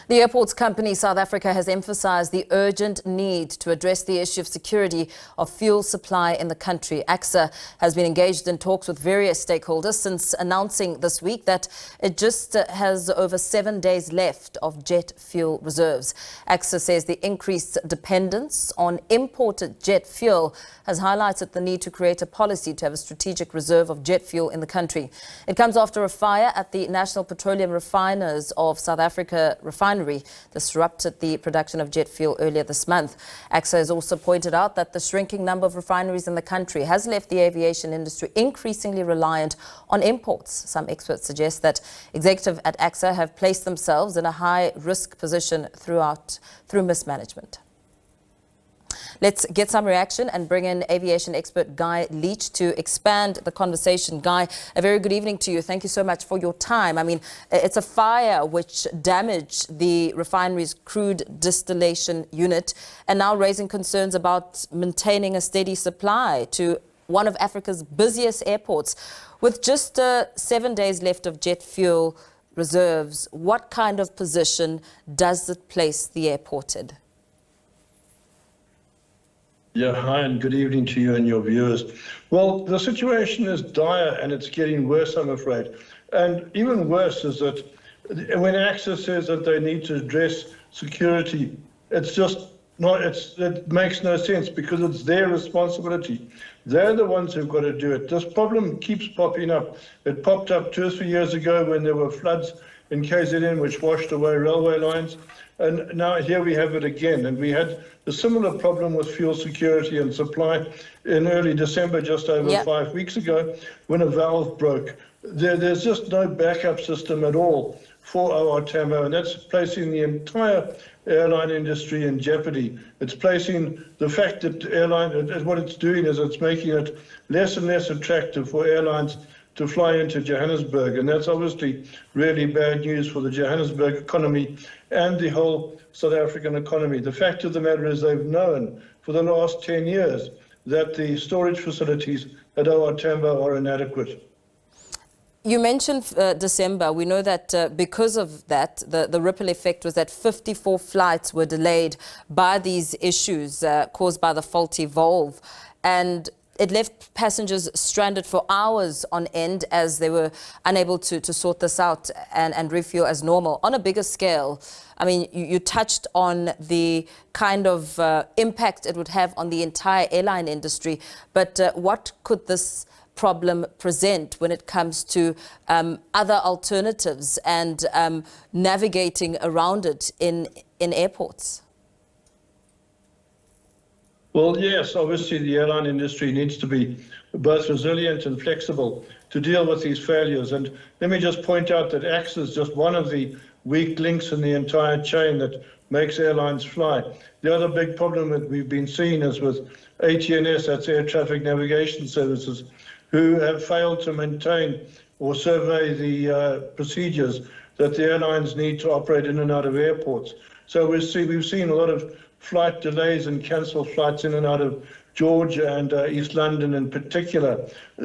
The airports company South Africa has emphasized the urgent need to address the issue of security of fuel supply in the country. ACSA has been engaged in talks with various stakeholders since announcing this week that it just has over 7 days left of jet fuel reserves. ACSA says the increased dependence on imported jet fuel has highlighted the need to create a policy to have a strategic reserve of jet fuel in the country. It comes after a fire at the National Petroleum Refiners of South Africa refinery disrupted the production of jet fuel earlier this month. ACSA has also pointed out that the shrinking number of refineries in the country has left the aviation industry increasingly reliant on imports. Some experts suggest that executives at ACSA have placed themselves in a high-risk position through mismanagement. Let's get some reaction and bring in aviation expert Guy Leitch to expand the conversation. Guy, a very good evening to you. Thank you so much for your time. I mean, it's a fire which damaged the refinery's crude distillation unit and now raising concerns about maintaining a steady supply to one of Africa's busiest airports. With just 7 days left of jet fuel reserves, what kind of position does it place the airport in? Yeah, hi and good evening to you and your viewers. Well, the situation is dire and it's getting worse, I'm afraid. And even worse is that when ACSA says that they need to address security, it's just not, it makes no sense because it's their responsibility. They're the ones who've got to do it. This problem keeps popping up. It popped up 2 or 3 years ago when there were floods in KZN which washed away railway lines. And now here we have it again. And we had a similar problem with fuel security and supply in early December, just over 5 weeks ago, when a valve broke. There's just no backup system at all for our Tambo, and that's placing the entire airline industry in jeopardy. It's placing the fact that what it's doing is it's making it less and less attractive for airlines to fly into Johannesburg, and that's obviously really bad news for the Johannesburg economy and the whole South African economy. The fact of the matter is they've known for the last 10 years that the storage facilities at OR Tambo are inadequate. You mentioned December. We know that because of that, the ripple effect was that 54 flights were delayed by these issues caused by the faulty valve. And it left passengers stranded for hours on end as they were unable to sort this out and refuel as normal. On a bigger scale, I mean, you touched on the kind of impact it would have on the entire airline industry, but what could this problem present when it comes to other alternatives and navigating around it in airports? Well, yes, obviously the airline industry needs to be both resilient and flexible to deal with these failures. And let me just point out that ACSA is just one of the weak links in the entire chain that makes airlines fly. The other big problem that we've been seeing is with ATNS, that's Air Traffic Navigation Services, who have failed to maintain or survey the procedures that the airlines need to operate in and out of airports. So we've seen a lot of flight delays and cancelled flights in and out of Georgia and East London in particular.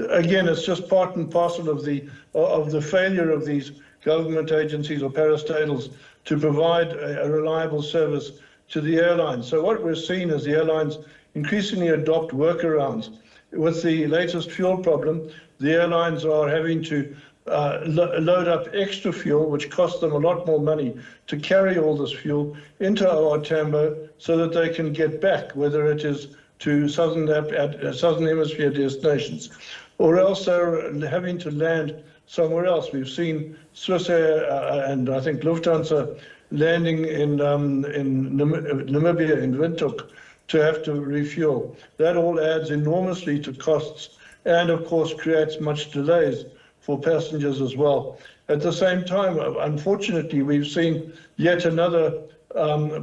Again, it's just part and parcel of the failure of these government agencies or parastatals to provide a reliable service to the airlines. So what we're seeing is the airlines increasingly adopt workarounds. With the latest fuel problem, the airlines are having to load up extra fuel, which costs them a lot more money to carry all this fuel into OR Tambo so that they can get back, whether it is to Southern Hemisphere destinations, or else they're having to land somewhere else. We've seen Swissair and I think Lufthansa landing in Namibia, in Windhoek, to have to refuel. That all adds enormously to costs and, of course, creates much delays for passengers as well. At the same time, unfortunately, we've seen yet another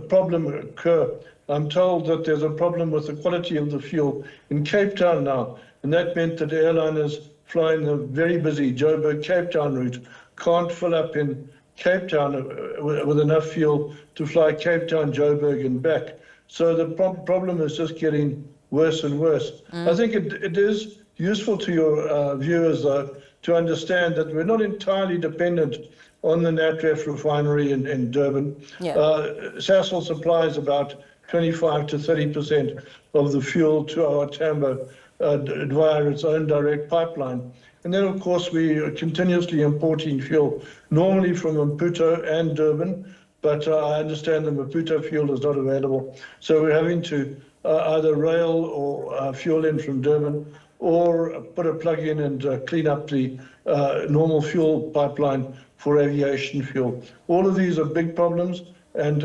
problem occur. I'm told that there's a problem with the quality of the fuel in Cape Town now, and that meant that airliners flying the very busy Joburg-Cape Town route can't fill up in Cape Town with enough fuel to fly Cape Town, Joburg and back. So the problem is just getting worse and worse. I think it is useful to your viewers, though, to understand that we're not entirely dependent on the Natref refinery in Durban. Yeah. Sasol supplies about 25 to 30% of the fuel to our Tambo via its own direct pipeline. And then, of course, we are continuously importing fuel, normally from Maputo and Durban, but I understand the Maputo fuel is not available. So we're having to either rail or fuel in from Durban, or put a plug in and clean up the normal fuel pipeline for aviation fuel. All of these are big problems, and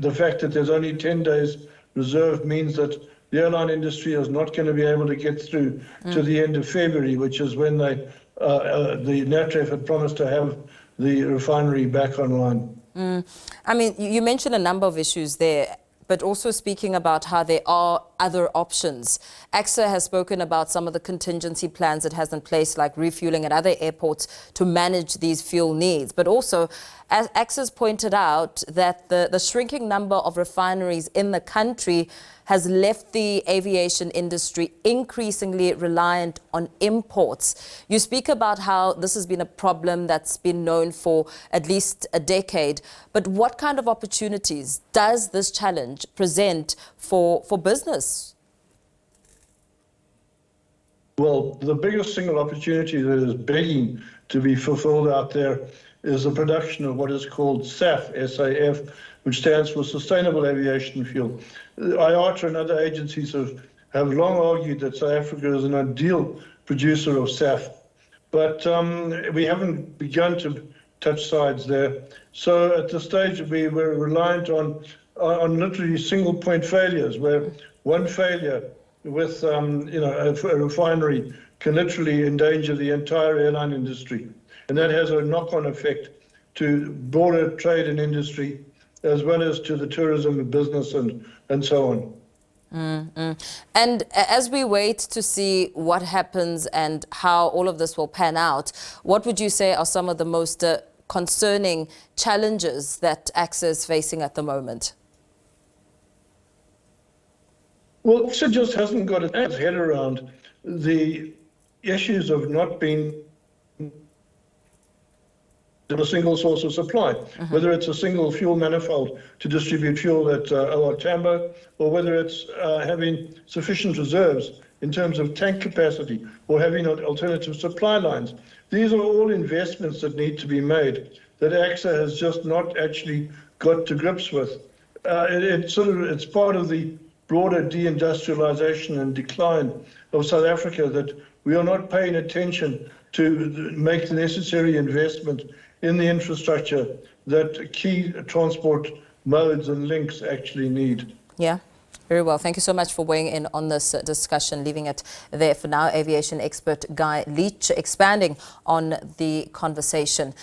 the fact that there's only 10 days reserve means that the airline industry is not going to be able to get through to the end of February, which is when the Natref had promised to have the refinery back online. I mean, you mentioned a number of issues there, but also speaking about how there are other options. ACSA has spoken about some of the contingency plans it has in place, like refueling at other airports to manage these fuel needs. But also, as ACSA's pointed out, that the shrinking number of refineries in the country has left the aviation industry increasingly reliant on imports. You speak about how this has been a problem that's been known for at least a decade, but what kind of opportunities does this challenge present for business? Well, the biggest single opportunity that is begging to be fulfilled out there is the production of what is called SAF, S-A-F, which stands for Sustainable Aviation Fuel. IATA and other agencies have long argued that South Africa is an ideal producer of SAF, but we haven't begun to touch sides there. So at this stage, we were reliant on literally single point failures, where one failure with a refinery can literally endanger the entire airline industry. And that has a knock-on effect to broader trade and industry, as well as to the tourism and business and so on. And as we wait to see what happens and how all of this will pan out, what would you say are some of the most concerning challenges that ACSA is facing at the moment? Well, ACSA just hasn't got its head around the issues of not being a single source of supply, whether it's a single fuel manifold to distribute fuel at our Tambo, or whether it's having sufficient reserves in terms of tank capacity, or having alternative supply lines. These are all investments that need to be made that ACSA has just not actually got to grips with. It's part of the broader deindustrialization and decline of South Africa that we are not paying attention to make the necessary investment in the infrastructure that key transport modes and links actually need. Yeah, very well. Thank you so much for weighing in on this discussion. Leaving it there for now. Aviation expert Leitch expanding on the conversation.